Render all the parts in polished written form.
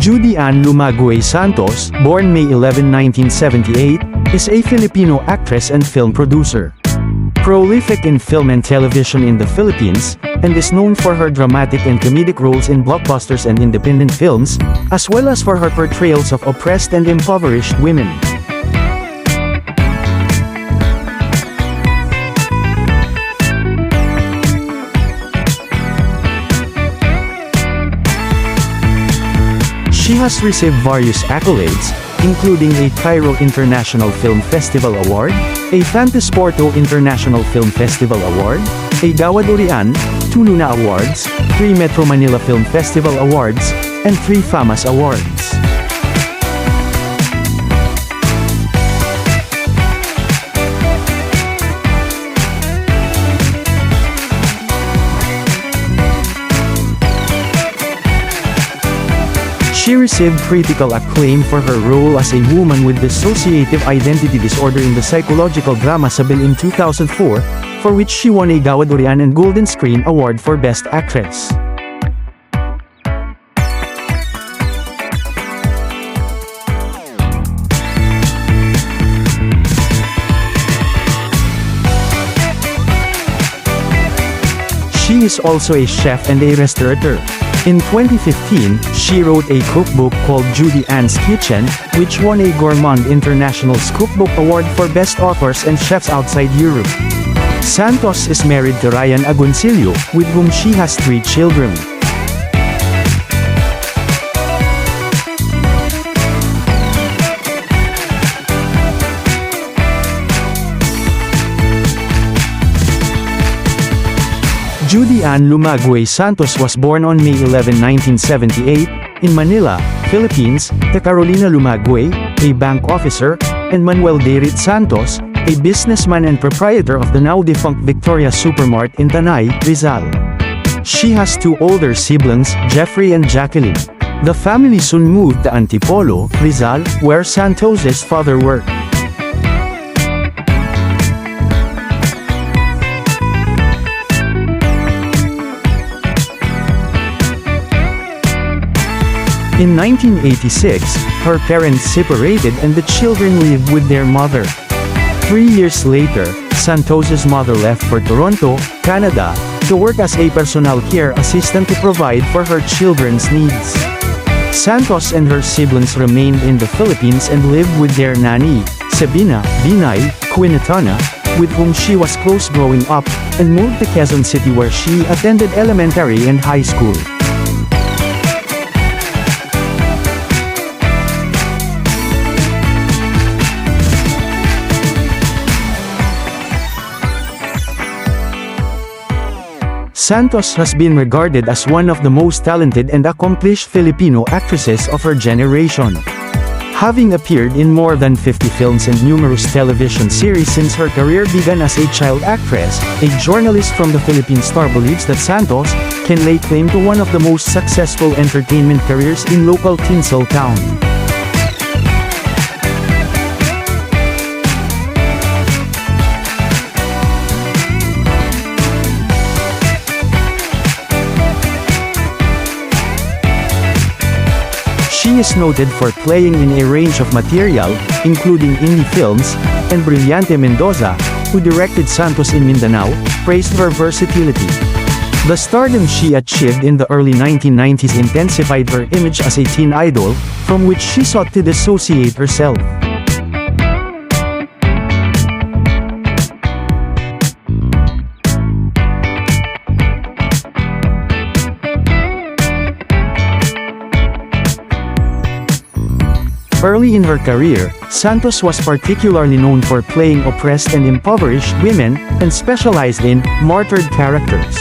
Judy Lumagwe Santos, born May 11, 1978, is a Filipino actress and film producer. Prolific in film and television in the Philippines, and is known for her dramatic and comedic roles in blockbusters and independent films, as well as for her portrayals of oppressed and impoverished women. She has received various accolades, including a Cairo International Film Festival Award, a Fantasporto International Film Festival Award, a Gawadorian, 2 Luna Awards, 3 Metro Manila Film Festival Awards, and 3 FAMAS Awards. She received critical acclaim for her role as a woman with dissociative identity disorder in the psychological drama Sabil in 2004, for which she won a Gawadorian and Golden Screen Award for Best Actress. She is also a chef and a restaurateur. In 2015, she wrote a cookbook called Judy Ann's Kitchen, which won a Gourmand International Cookbook Award for Best Authors and Chefs Outside Europe. Santos is married to Ryan Agoncillo, with whom she has 3 children. Judy Lumagwe Santos was born on May 11, 1978, in Manila, Philippines, to Carolina Lumagwe, a bank officer, and Manuel Deirit Santos, a businessman and proprietor of the now-defunct Victoria Supermart in Tanay, Rizal. She has 2 older siblings, Jeffrey and Jacqueline. The family soon moved to Antipolo, Rizal, where Santos's father worked. In 1986, her parents separated and the children lived with their mother. 3 years later, Santos's mother left for Toronto, Canada, to work as a personal care assistant to provide for her children's needs. Santos and her siblings remained in the Philippines and lived with their nanny, Sabina Binay Quinatana, with whom she was close growing up, and moved to Quezon City where she attended elementary and high school. Santos has been regarded as one of the most talented and accomplished Filipino actresses of her generation. Having appeared in more than 50 films and numerous television series since her career began as a child actress, a journalist from the Philippine Star believes that Santos can lay claim to one of the most successful entertainment careers in local Tinsel town. She is noted for playing in a range of material, including indie films, and Brillante Mendoza, who directed Santos in Mindanao, praised her versatility. The stardom she achieved in the early 1990s intensified her image as a teen idol, from which she sought to dissociate herself. Early in her career, Santos was particularly known for playing oppressed and impoverished women, and specialized in martyred characters.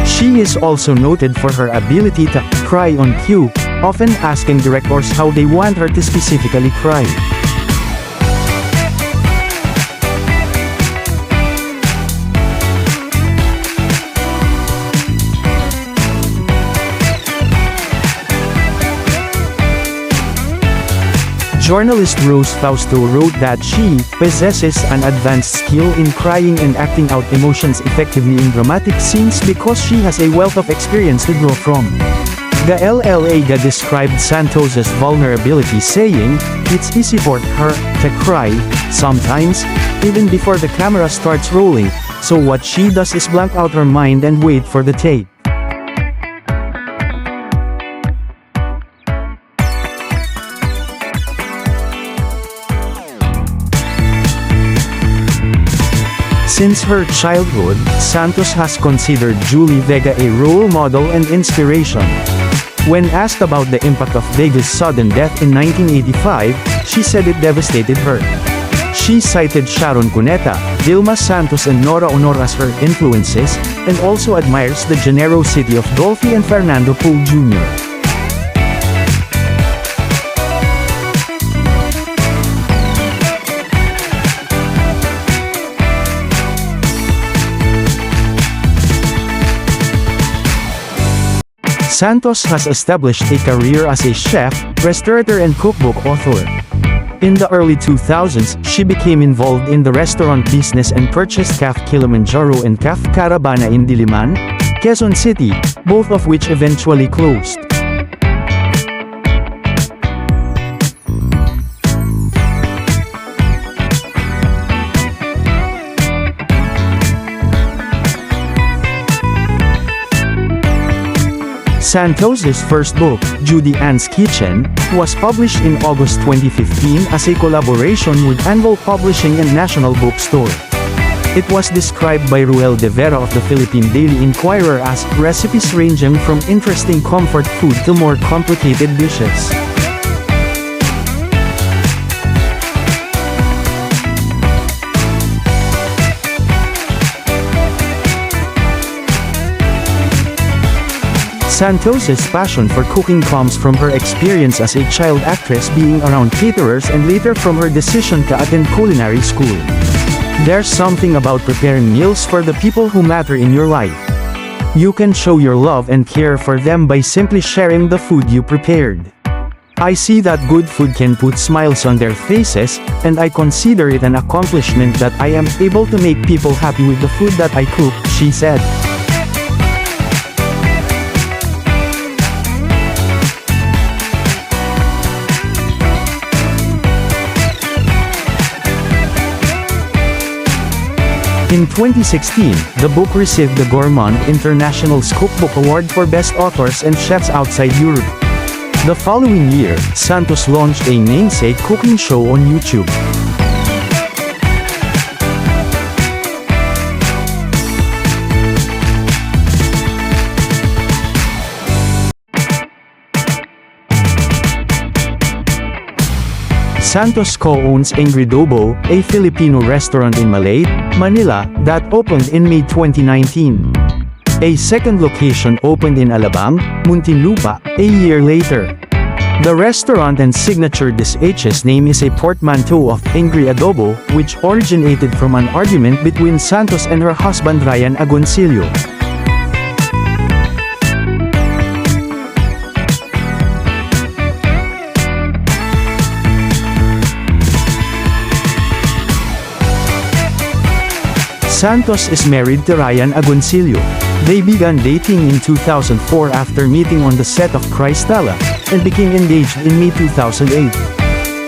She is also noted for her ability to cry on cue, often asking directors how they want her to specifically cry. Journalist Rose Fausto wrote that she possesses an advanced skill in crying and acting out emotions effectively in dramatic scenes because she has a wealth of experience to draw from. Gael Laga described Santos's vulnerability saying, "It's easy for her to cry, sometimes, even before the camera starts rolling, so what she does is blank out her mind and wait for the take." Since her childhood, Santos has considered Julie Vega a role model and inspiration. When asked about the impact of Vega's sudden death in 1985, she said it devastated her. She cited Sharon Cuneta, Vilma Santos and Nora Honor as her influences, and also admires the generosity of Dolphy and Fernando Poe Jr. Santos has established a career as a chef, restaurateur and cookbook author. In the early 2000s, she became involved in the restaurant business and purchased Caf Kilimanjaro and Caf Carabana in Diliman, Quezon City, both of which eventually closed. Santos's first book, Judy Ann's Kitchen, was published in August 2015 as a collaboration with Anvil Publishing and National Bookstore. It was described by Ruel de Vera of the Philippine Daily Inquirer as recipes ranging from interesting comfort food to more complicated dishes. Santos's passion for cooking comes from her experience as a child actress being around caterers and later from her decision to attend culinary school. There's something about preparing meals for the people who matter in your life. You can show your love and care for them by simply sharing the food you prepared. I see that good food can put smiles on their faces, and I consider it an accomplishment that I am able to make people happy with the food that I cook," she said. In 2016, the book received the Gourmand International Cookbook Award for Best Authors and Chefs Outside Europe. The following year, Santos launched a namesake cooking show on YouTube. Santos co-owns Ingridobo, a Filipino restaurant in Malate, Manila, that opened in May 2019. A second location opened in Alabang, Muntinlupa, a year later. The restaurant and signature dish's name is a portmanteau of Ingri Adobo, which originated from an argument between Santos and her husband Ryan Agoncillo. Santos is married to Ryan Agoncillo. They began dating in 2004 after meeting on the set of Cristela, and became engaged in May 2008.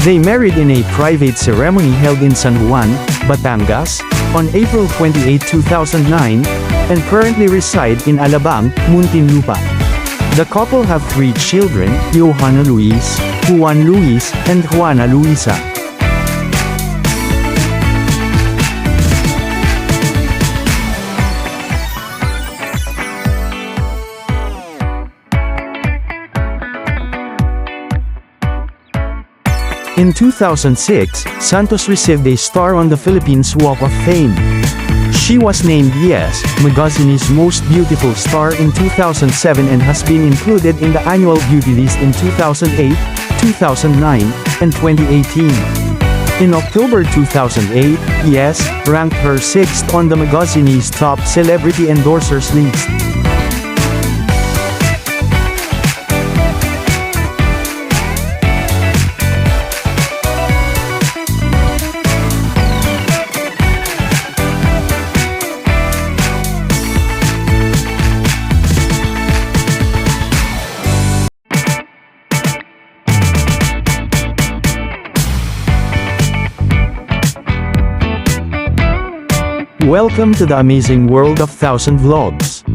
They married in a private ceremony held in San Juan, Batangas, on April 28, 2009, and currently reside in Alabang, Muntinlupa. The couple have 3 children, Johanna Luis, Juan Luis, and Juana Luisa. In 2006, Santos received a star on the Philippines Walk of Fame. She was named Yes Magazine's Most Beautiful Star in 2007 and has been included in the annual beauty list in 2008, 2009, and 2018. In October 2008, Yes ranked her 6th on the Magazine's top celebrity endorsers list. Welcome to the amazing world of Thousand Vlogs.